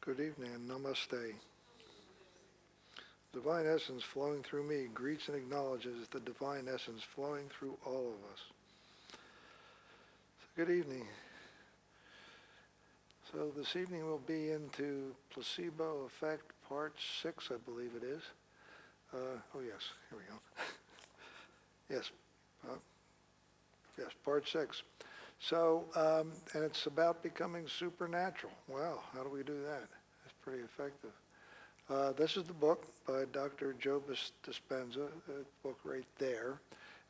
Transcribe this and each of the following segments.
Good evening and namaste. Divine essence flowing through me greets and acknowledges the divine essence flowing through all of us. So good evening. So this evening we'll be into placebo effect part 6, I believe it is. Oh yes, here we go. Yes, yes, part 6. So, and it's about becoming supernatural. Wow, how do we do that? That's pretty effective. This is the book by Dr. Joe Dispenza, the book right there.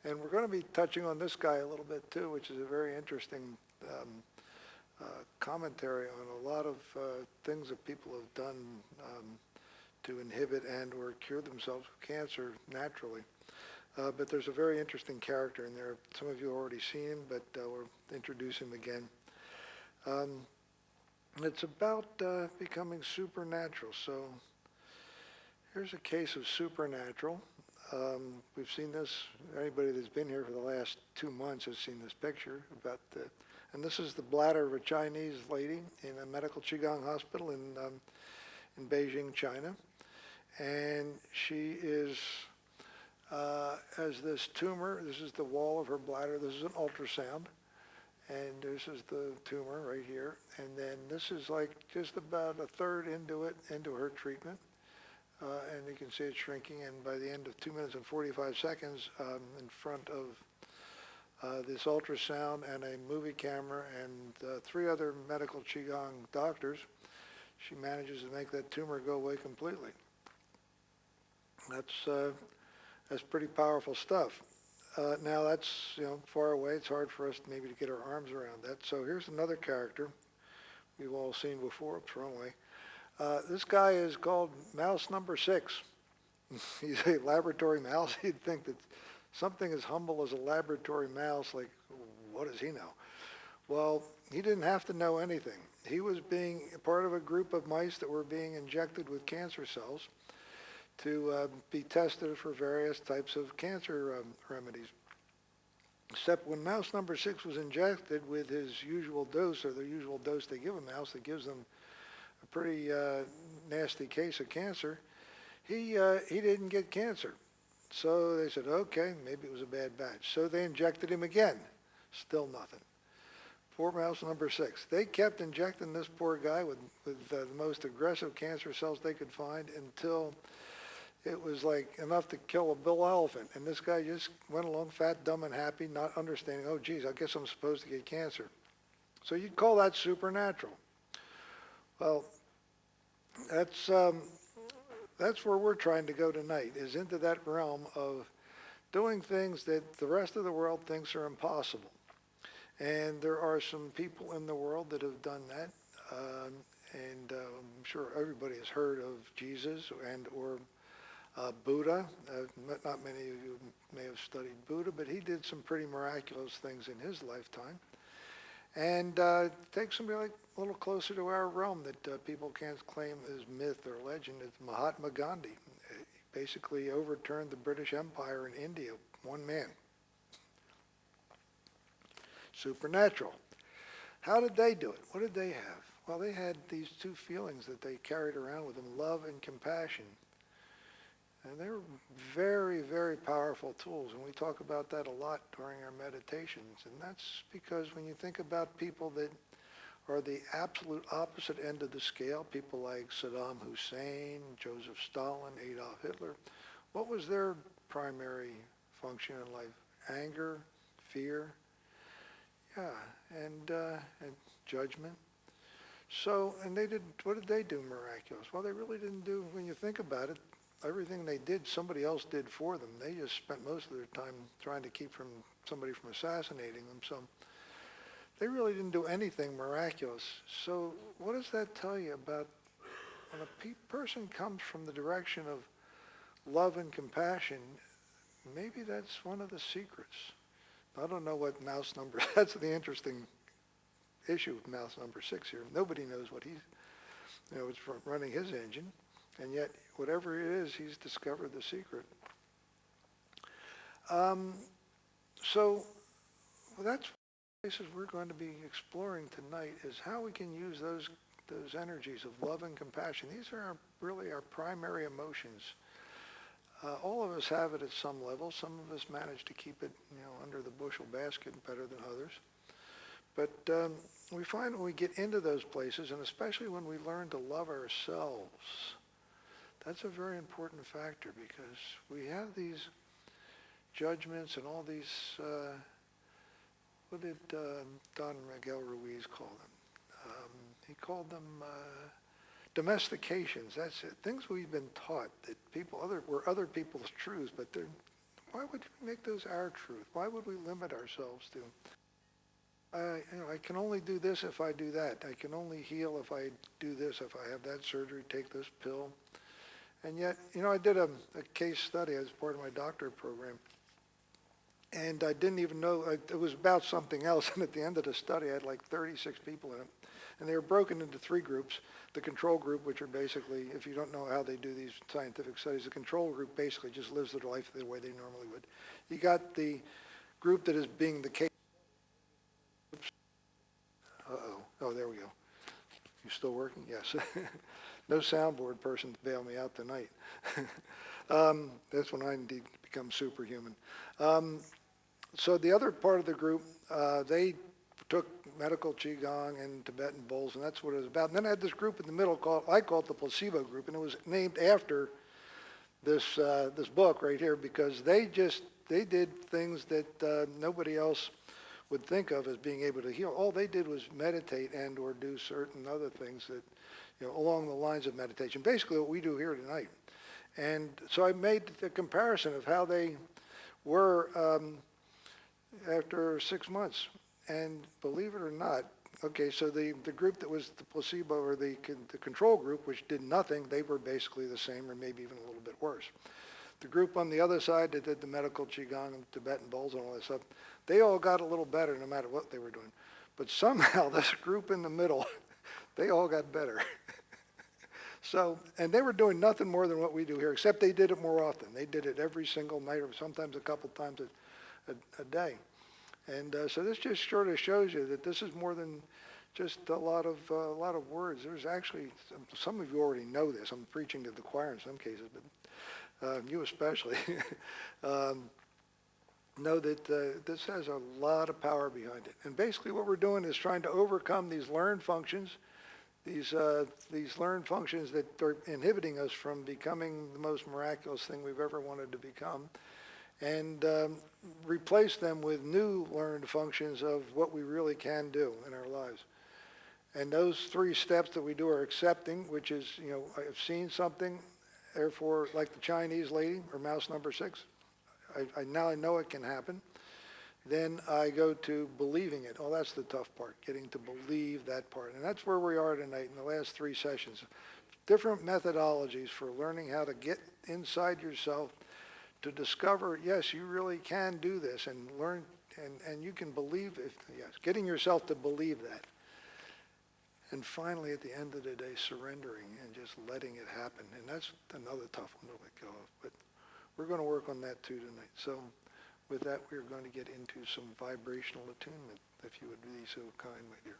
And we're going to be touching on this guy a little bit too, which is a very interesting commentary on a lot of things that people have done to inhibit and or cure themselves of cancer naturally. But there's a very interesting character in there. Some of you have already seen him, but we'll introduce him again. It's about becoming supernatural. So here's a case of supernatural. We've seen this, anybody that's been here for the last 2 months has seen this picture about and this is the bladder of a Chinese lady in a medical Qigong hospital in Beijing, China. And she has this tumor. This is the wall of her bladder. This is an ultrasound. And this is the tumor right here. And then this is like just about a third into her treatment. And you can see it shrinking. And by the end of 2 minutes and 45 seconds, in front of this ultrasound and a movie camera and 3 other medical Qigong doctors, she manages to make that tumor go away completely. That's pretty powerful stuff. Now that's far away. It's hard for us maybe to get our arms around that. So here's another character we've all seen before. Oops, wrong way. This guy is called Mouse Number 6. He's a laboratory mouse. You'd think that something as humble as a laboratory mouse, like, what does he know? Well, he didn't have to know anything. He was being part of a group of mice that were being injected with cancer cells to be tested for various types of cancer remedies. Except when mouse number 6 was injected with his usual dose, or the usual dose they give a mouse that gives them a pretty nasty case of cancer, he didn't get cancer. So they said, okay, maybe it was a bad batch. So they injected him again. Still nothing. Poor mouse number 6. They kept injecting this poor guy with the most aggressive cancer cells they could find until it was like enough to kill a bull elephant. And this guy just went along fat, dumb, and happy, not understanding, oh, geez, I guess I'm supposed to get cancer. So you'd call that supernatural. Well, that's where we're trying to go tonight, is into that realm of doing things that the rest of the world thinks are impossible. And there are some people in the world that have done that. And I'm sure everybody has heard of Jesus and or Buddha. Not many of you may have studied Buddha, but he did some pretty miraculous things in his lifetime. And take somebody like a little closer to our realm that people can't claim as myth or legend. It's Mahatma Gandhi. He basically overturned the British Empire in India, one man. Supernatural. How did they do it? What did they have? Well, they had these 2 feelings that they carried around with them, love and compassion. And they're very, very powerful tools, and we talk about that a lot during our meditations. And that's because when you think about people that are the absolute opposite end of the scale, people like Saddam Hussein, Joseph Stalin, Adolf Hitler, what was their primary function in life? Anger, fear, and judgment. So, and what did they do miraculous? Well, they really didn't do, when you think about it, everything they did, somebody else did for them. They just spent most of their time trying to keep somebody from assassinating them. So they really didn't do anything miraculous. So what does that tell you about when a person comes from the direction of love and compassion? Maybe that's one of the secrets. I don't know what mouse number, that's the interesting issue with mouse number 6 here. Nobody knows what he's, it's running his engine. And yet, whatever it is, he's discovered the secret. So that's places we're going to be exploring tonight, is how we can use those those energies of love and compassion. These are really our primary emotions. All of us have it at some level. Some of us manage to keep it, under the bushel basket better than others. But we find when we get into those places, and especially when we learn to love ourselves, that's a very important factor, because we have these judgments and all these, what did Don Miguel Ruiz call them? He called them domestications. That's it. Things we've been taught that were other people's truths, but why would we make those our truth? Why would we limit ourselves to? I can only do this if I do that. I can only heal if I do this, if I have that surgery, take this pill. And yet, I did a case study as part of my doctorate program, and I didn't even know, it was about something else, and at the end of the study, I had like 36 people in it, and they were broken into 3 groups. The control group, which are basically, if you don't know how they do these scientific studies, the control group basically just lives their life the way they normally would. You got the group that is being the case. Oh, there we go. You still working? Yes. No soundboard person to bail me out tonight. That's when I indeed become superhuman. So the other part of the group, they took medical Qigong and Tibetan bowls, and that's what it was about. And then I had this group in the middle I call it the Placebo Group, and it was named after this book right here, because they did things that nobody else would think of as being able to heal. All they did was meditate and or do certain other things that, along the lines of meditation. Basically what we do here tonight. And so I made the comparison of how they were after 6 months. And believe it or not, okay, so the group that was the placebo, or the control group, which did nothing, they were basically the same, or maybe even a little bit worse. The group on the other side that did the medical Qigong and Tibetan bowls and all that stuff, they all got a little better no matter what they were doing. But somehow this group in the middle, they all got better. So, and they were doing nothing more than what we do here, except they did it more often. They did it every single night, or sometimes a couple times a day. And so this just sort of shows you that this is more than just a lot of words. There's actually, some of you already know this. I'm preaching to the choir in some cases, but you especially, know that this has a lot of power behind it. And basically what we're doing is trying to overcome these learned functions, these learned functions that are inhibiting us from becoming the most miraculous thing we've ever wanted to become, and replace them with new learned functions of what we really can do in our lives. And those 3 steps that we do are accepting, which is, I've seen something, therefore, like the Chinese lady, or mouse number 6, I now know it can happen. Then I go to believing it. Oh, that's the tough part, getting to believe that part. And that's where we are tonight in the last 3 sessions. Different methodologies for learning how to get inside yourself to discover, yes, you really can do this, and learn, and you can believe, getting yourself to believe that. And finally, at the end of the day, surrendering and just letting it happen. And that's another tough one to let go of. But we're going to work on that too tonight. So with that, we're going to get into some vibrational attunement, if you would be so kind, my dear.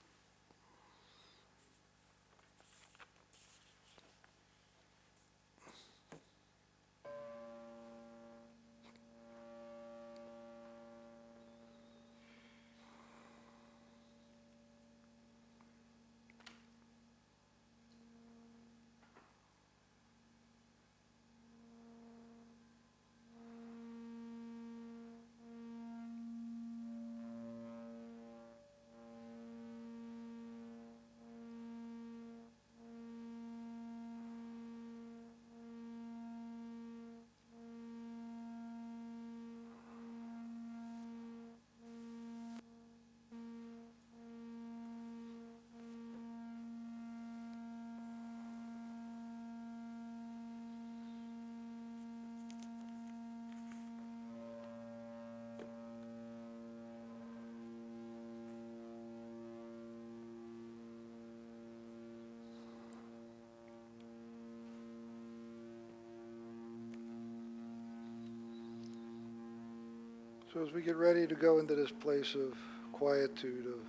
So as we get ready to go into this place of quietude, of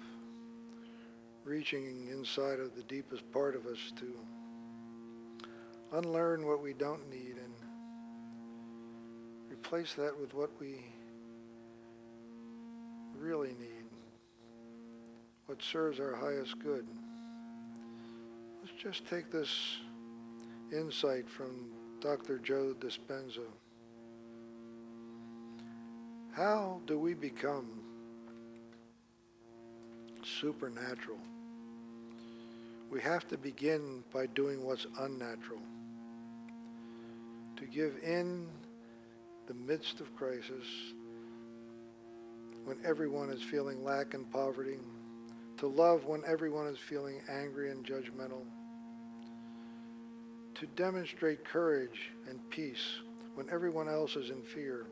reaching inside of the deepest part of us to unlearn what we don't need and replace that with what we really need, what serves our highest good. Let's just take this insight from Dr. Joe Dispenza. How do we become supernatural? We have to begin by doing what's unnatural. To give in the midst of crisis, when everyone is feeling lack and poverty, to love when everyone is feeling angry and judgmental, to demonstrate courage and peace when everyone else is in fear,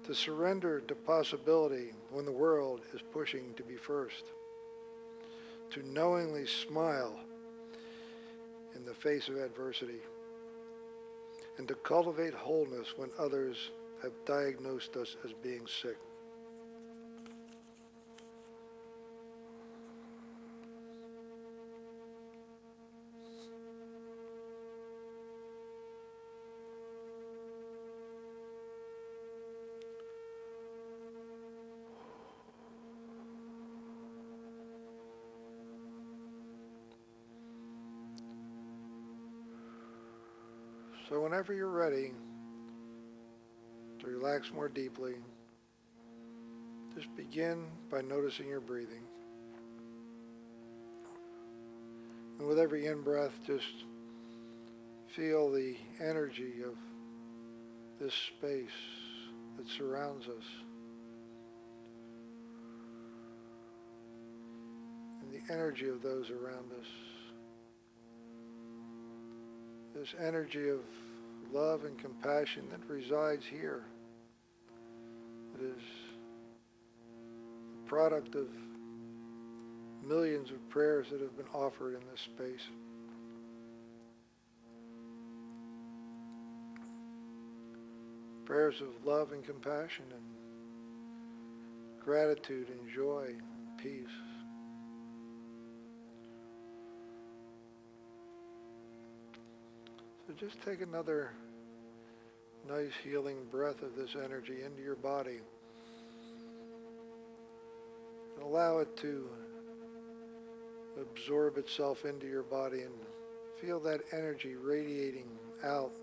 to surrender to possibility when the world is pushing to be first, to knowingly smile in the face of adversity, and to cultivate wholeness when others have diagnosed us as being sick. So whenever you're ready to relax more deeply, just begin by noticing your breathing. And with every in-breath, just feel the energy of this space that surrounds us. And the energy of those around us. This energy of love and compassion that resides here. It is the product of millions of prayers that have been offered in this space. Prayers of love and compassion and gratitude and joy and peace. So just take another nice healing breath of this energy into your body. And allow it to absorb itself into your body and feel that energy radiating out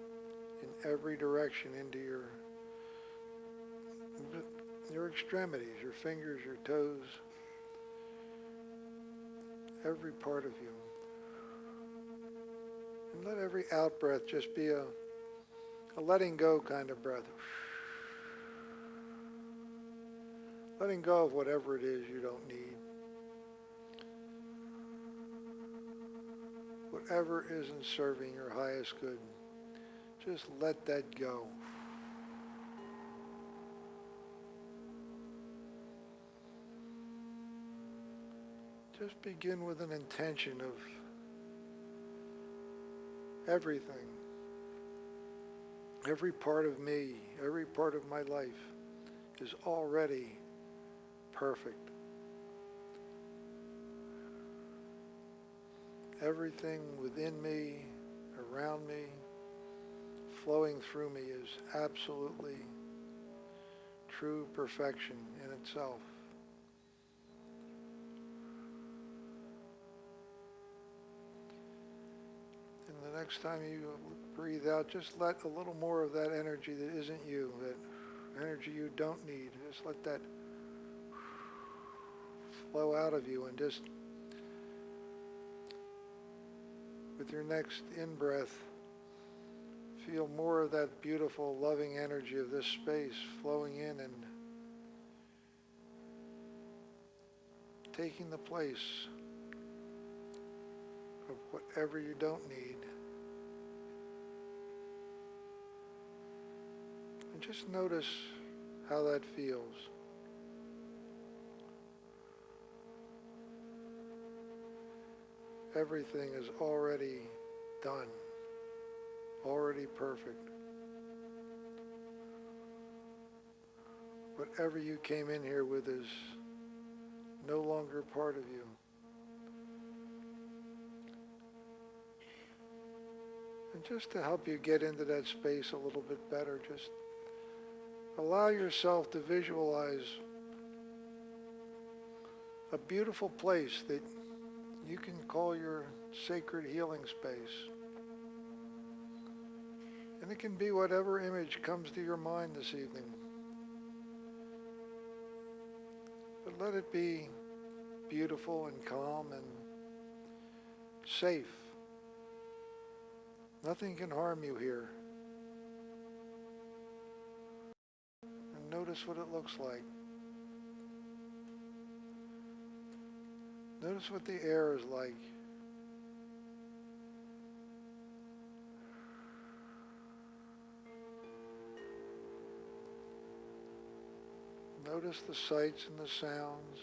in every direction into your extremities, your fingers, your toes, every part of you. And let every out-breath just be a letting go kind of breath. Letting go of whatever it is you don't need. Whatever isn't serving your highest good, just let that go. Just begin with an intention of everything, every part of me, every part of my life is already perfect. Everything within me, around me, flowing through me is absolutely true perfection in itself. And the next time you breathe out, just let a little more of that energy that isn't you, that energy you don't need, just let that flow out of you, and just with your next in-breath, feel more of that beautiful, loving energy of this space flowing in and taking the place of whatever you don't need. And just notice how that feels. Everything is already done, already perfect. Whatever you came in here with is no longer part of you. And just to help you get into that space a little bit better, just allow yourself to visualize a beautiful place that you can call your sacred healing space. And it can be whatever image comes to your mind this evening. But let it be beautiful and calm and safe. Nothing can harm you here. And notice what it looks like. Notice what the air is like. Notice the sights and the sounds.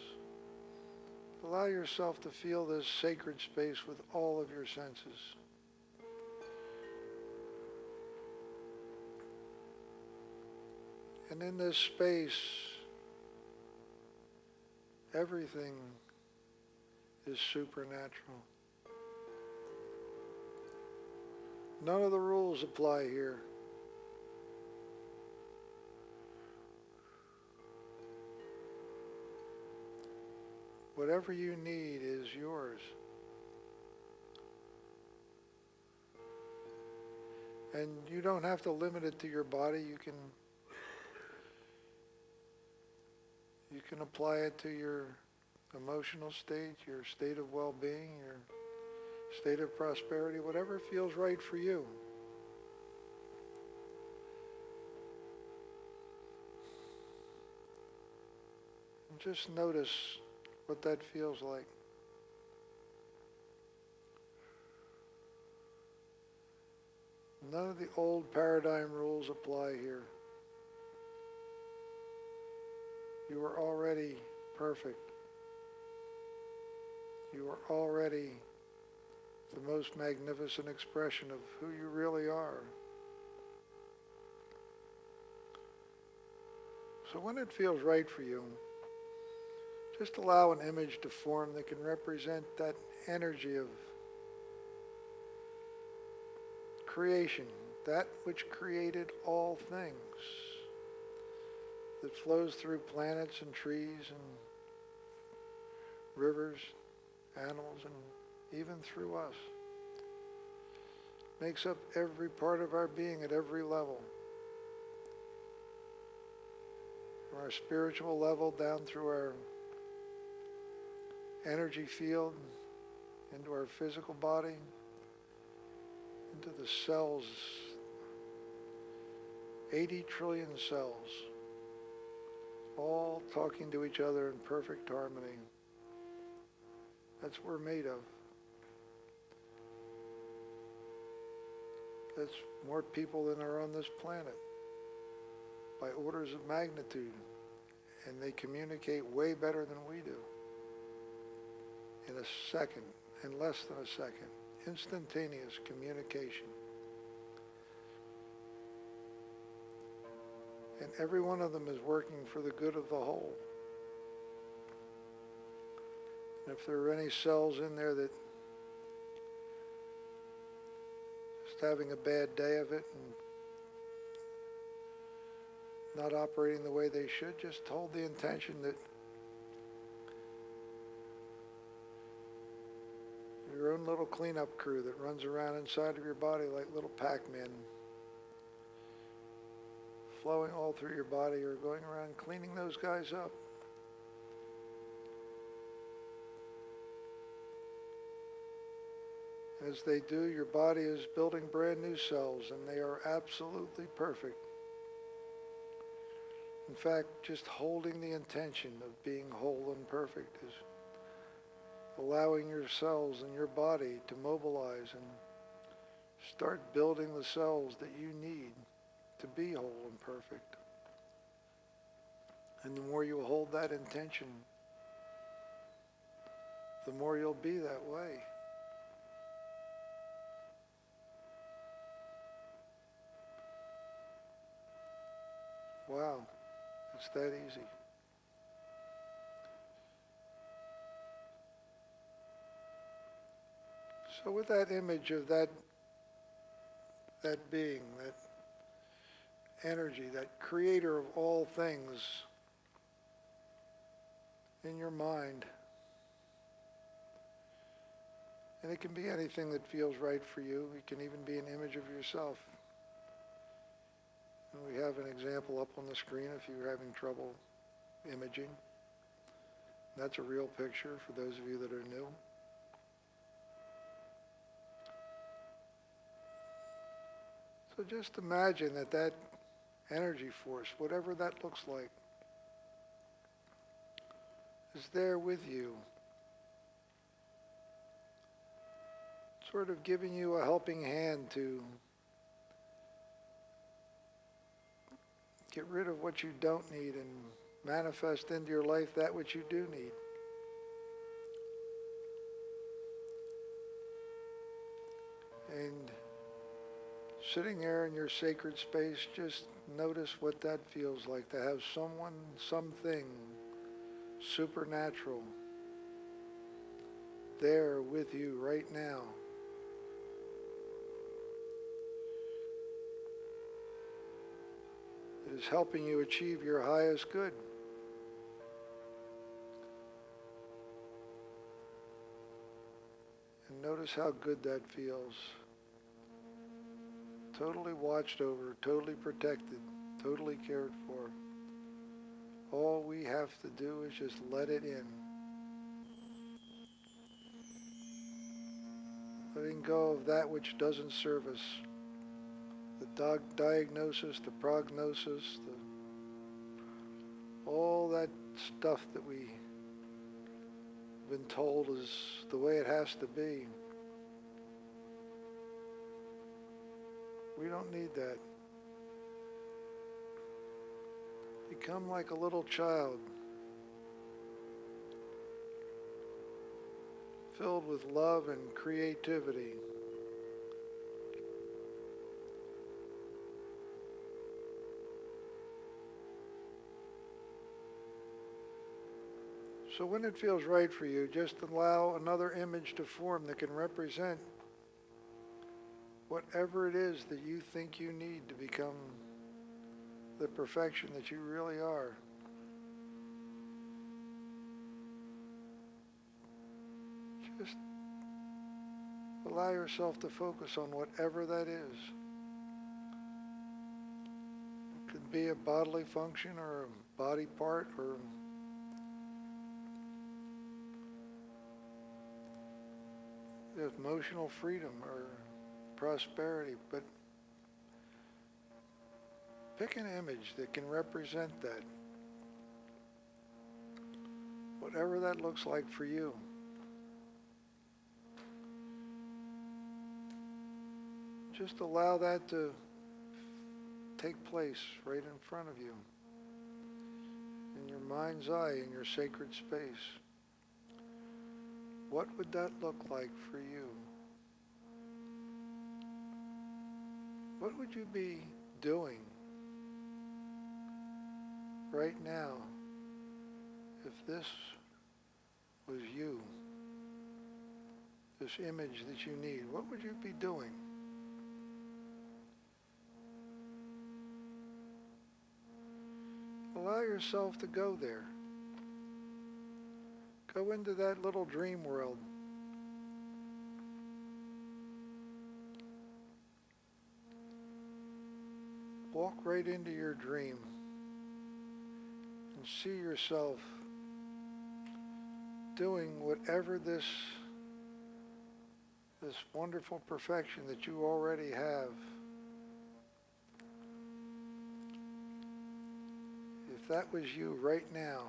Allow yourself to feel this sacred space with all of your senses. And in this space, everything is supernatural. None of the rules apply here. Whatever you need is yours. And you don't have to limit it to your body. You can apply it to your emotional state, your state of well-being, your state of prosperity, whatever feels right for you. And just notice what that feels like. None of the old paradigm rules apply here. You are already perfect. You are already the most magnificent expression of who you really are. So when it feels right for you, just allow an image to form that can represent that energy of creation, that which created all things, that flows through planets and trees and rivers, animals, and even through us. Makes up every part of our being at every level. From our spiritual level down through our energy field, into our physical body, into the cells, 80 trillion cells, all talking to each other in perfect harmony. That's what we're made of. That's more people than are on this planet by orders of magnitude, and they communicate way better than we do. In a second, in less than a second, instantaneous communication. And every one of them is working for the good of the whole. And if there are any cells in there that just having a bad day of it and not operating the way they should, just hold the intention that your own little cleanup crew that runs around inside of your body like little Pac-Men, flowing all through your body, or going around cleaning those guys up. As they do, your body is building brand new cells, and they are absolutely perfect. In fact, just holding the intention of being whole and perfect is allowing your cells in your body to mobilize and start building the cells that you need to be whole and perfect. And the more you hold that intention, the more you'll be that way. Wow, it's that easy. So with that image of that that being, that energy, that creator of all things in your mind. And it can be anything that feels right for you. It can even be an image of yourself. And we have an example up on the screen if you're having trouble imaging. That's a real picture for those of you that are new. So just imagine that that energy force, whatever that looks like, is there with you, sort of giving you a helping hand to get rid of what you don't need and manifest into your life that which you do need. And sitting there in your sacred space, just notice what that feels like to have someone, something supernatural there with you right now. It is helping you achieve your highest good. And notice how good that feels. Totally watched over, totally protected, totally cared for. All we have to do is just let it in. Letting go of that which doesn't serve us. The diagnosis, the prognosis, all that stuff that we've been told is the way it has to be. We don't need that. Become like a little child, filled with love and creativity. So when it feels right for you, just allow another image to form that can represent whatever it is that you think you need to become the perfection that you really are. Just allow yourself to focus on whatever that is. It could be a bodily function or a body part or emotional freedom or prosperity, but pick an image that can represent that. Whatever that looks like for you. Just allow that to take place right in front of you, in your mind's eye, in your sacred space. What would that look like for you? What would you be doing right now if this was you? This image that you need, what would you be doing? Allow yourself to go there. Go into that little dream world. Walk right into your dream and see yourself doing whatever this wonderful perfection that you already have. If that was you right now,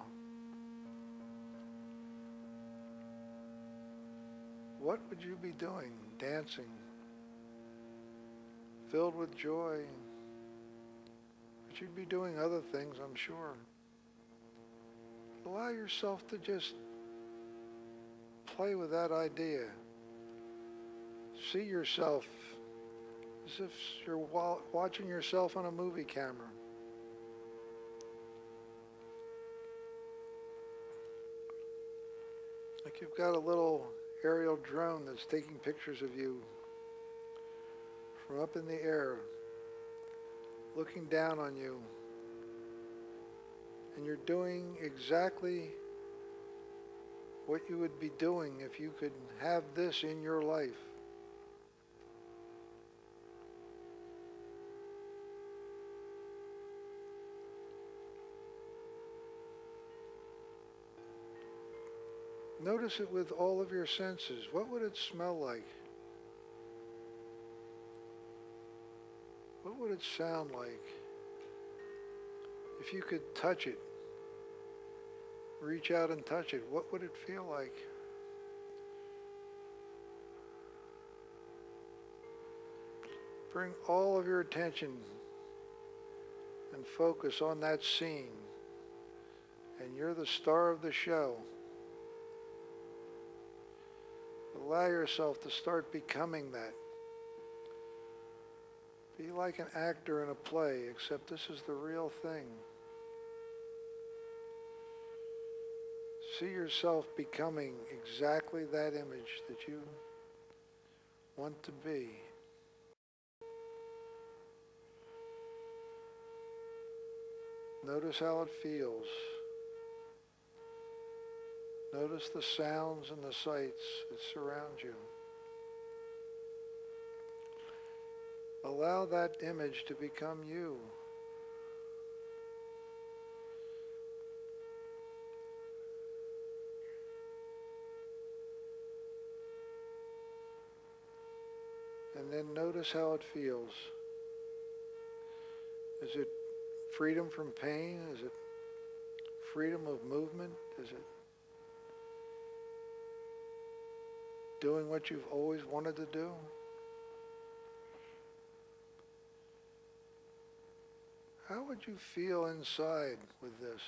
what would you be doing? Dancing, filled with joy. But you'd be doing other things, I'm sure. Allow yourself to just play with that idea. See yourself as if you're watching yourself on a movie camera. Like you've got a little aerial drone that's taking pictures of you from up in the air, looking down on you, and you're doing exactly what you would be doing if you could have this in your life. Notice it with all of your senses. What would it smell like? What would it sound like? If you could touch it, reach out and touch it, what would it feel like? Bring all of your attention and focus on that scene, and you're the star of the show. Allow yourself to start becoming that. Be like an actor in a play, except this is the real thing. See yourself becoming exactly that image that you want to be. Notice how it feels. Notice the sounds and the sights that surround you. Allow that image to become you. And then notice how it feels. Is it freedom from pain? Is it freedom of movement? Is it doing what you've always wanted to do? How would you feel inside with this?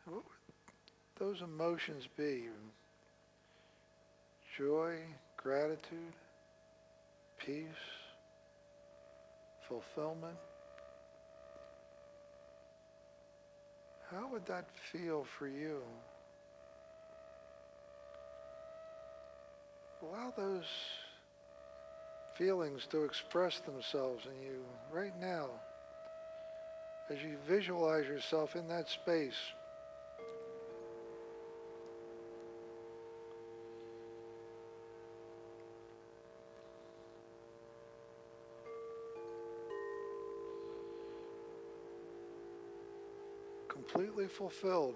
What would those emotions be? Joy, gratitude, peace, fulfillment? How would that feel for you? Allow those feelings to express themselves in you right now as you visualize yourself in that space. Completely fulfilled,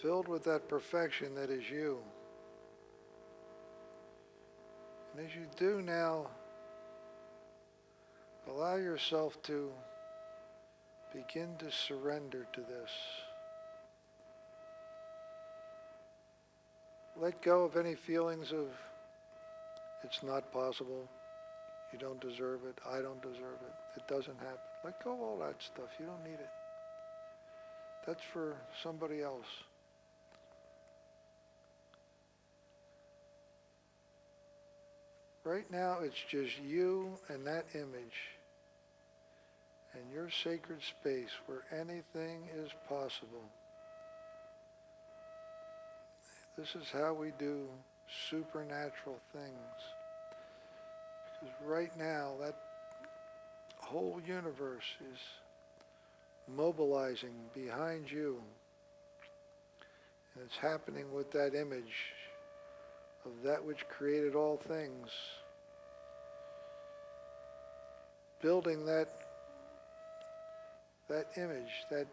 filled with that perfection that is you. And as you do now, allow yourself to begin to surrender to this. Let go of any feelings of it's not possible, you don't deserve it, I don't deserve it, it doesn't happen. Let go of all that stuff. You don't need it. That's for somebody else. Right now, it's just you and that image and your sacred space where anything is possible. This is how we do supernatural things. Because right now, that whole universe is mobilizing behind you. And it's happening with that image of that which created all things. Building that image, that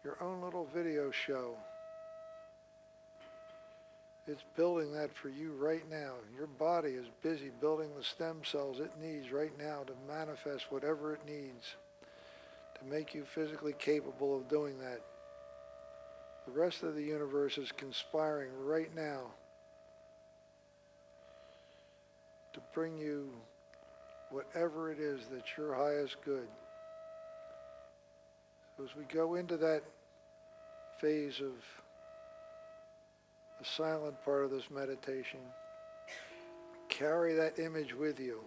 your own little video show. It's building that for you right now. Your body is busy building the stem cells it needs right now to manifest whatever it needs to make you physically capable of doing that. The rest of the universe is conspiring right now to bring you whatever it is that's your highest good. So as we go into that phase of the silent part of this meditation, carry that image with you.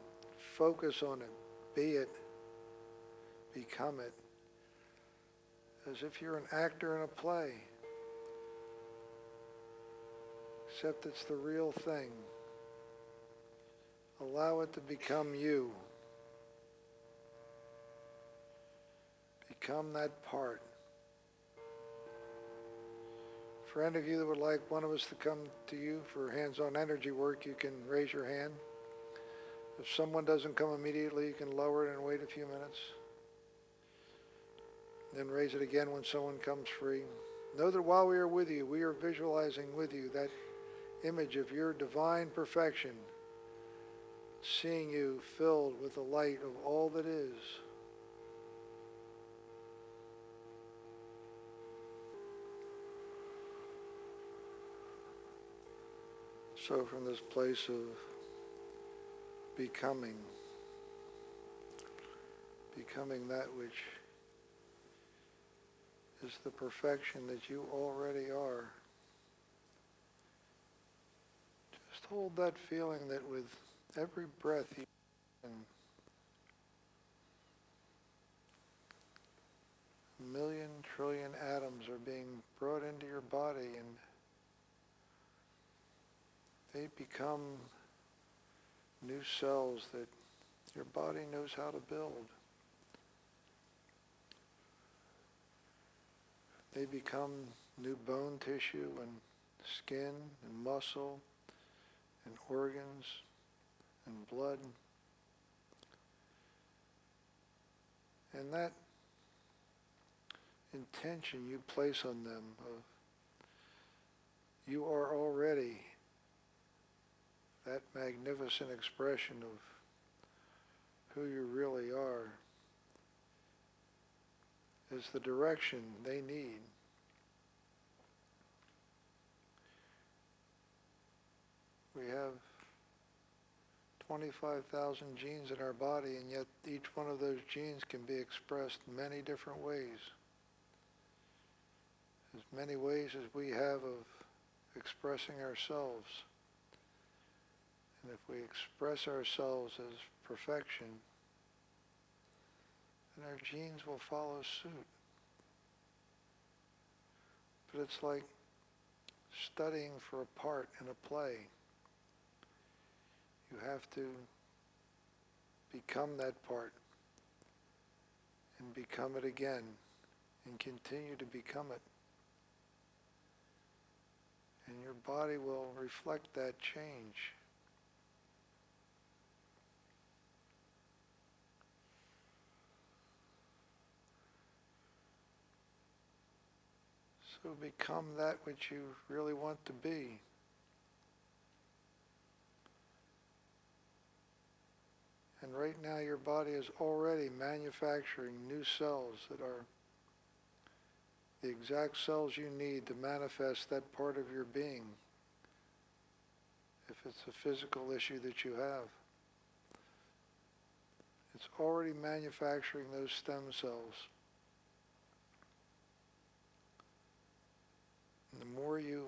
Focus on it. Be it. Become it. As if you're an actor in a play. Except it's the real thing. Allow it to become you. Become that part. For any of you that would like one of us to come to you for hands-on energy work, you can raise your hand. If someone doesn't come immediately, you can lower it and wait a few minutes. Then raise it again when someone comes free. Know that while we are with you, we are visualizing with you that image of your divine perfection, seeing you filled with the light of all that is. So from this place of becoming that which is the perfection that you already are, just hold that feeling that with every breath you take, a million trillion atoms are being brought into your body and they become new cells that your body knows how to build. They become new bone tissue and skin and muscle and organs and blood. And that intention you place on them of you are already that magnificent expression of who you really are is the direction they need. We have 25,000 genes in our body, and yet each one of those genes can be expressed in many different ways. As many ways as we have of expressing ourselves. And if we express ourselves as perfection, then our genes will follow suit. But it's like studying for a part in a play. You have to become that part and become it again and continue to become it. And your body will reflect that change. So become that which you really want to be. And right now your body is already manufacturing new cells that are the exact cells you need to manifest that part of your being, if it's a physical issue that you have. It's already manufacturing those stem cells. And the more you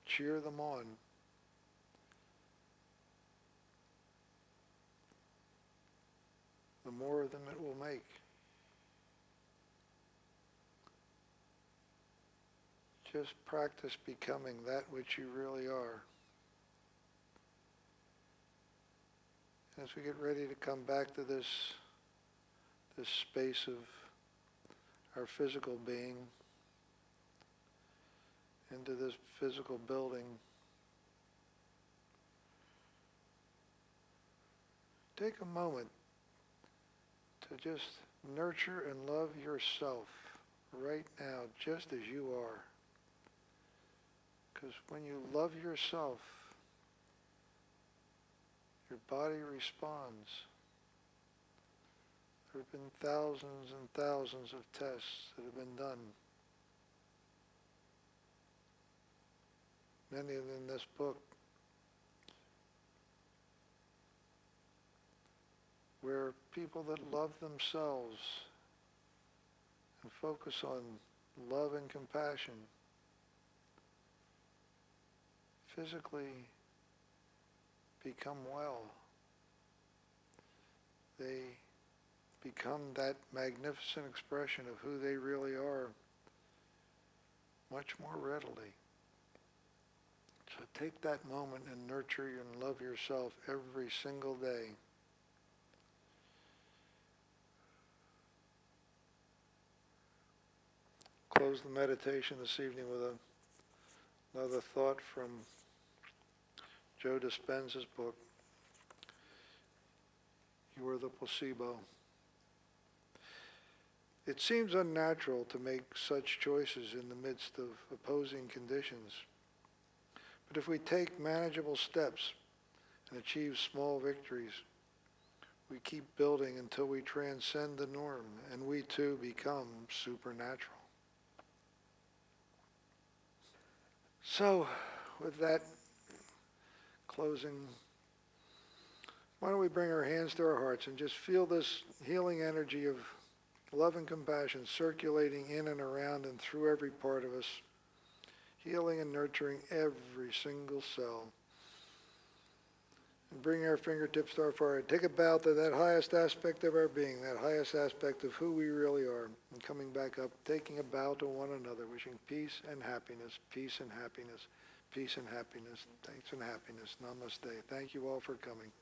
cheer them on, the more of them it will make. Just practice becoming that which you really are. As we get ready to come back to this space of our physical being, into this physical building, take a moment to just nurture and love yourself right now, just as you are. Because when you love yourself, your body responds. There have been thousands and thousands of tests that have been done. Many of them in this book, where people that love themselves and focus on love and compassion physically become well. They become that magnificent expression of who they really are much more readily. So take that moment and nurture and love yourself every single day. Close the meditation this evening with another thought from Joe Dispenza's book, You Are the Placebo. It seems unnatural to make such choices in the midst of opposing conditions. But if we take manageable steps and achieve small victories, we keep building until we transcend the norm and we too become supernatural. So, with that closing, why don't we bring our hands to our hearts and just feel this healing energy of love and compassion circulating in and around and through every part of us, healing and nurturing every single cell. And bring our fingertips to our forehead. Take a bow to that highest aspect of our being, that highest aspect of who we really are. And coming back up, taking a bow to one another, wishing peace and happiness, peace and happiness, peace and happiness, thanks and happiness. Namaste. Thank you all for coming.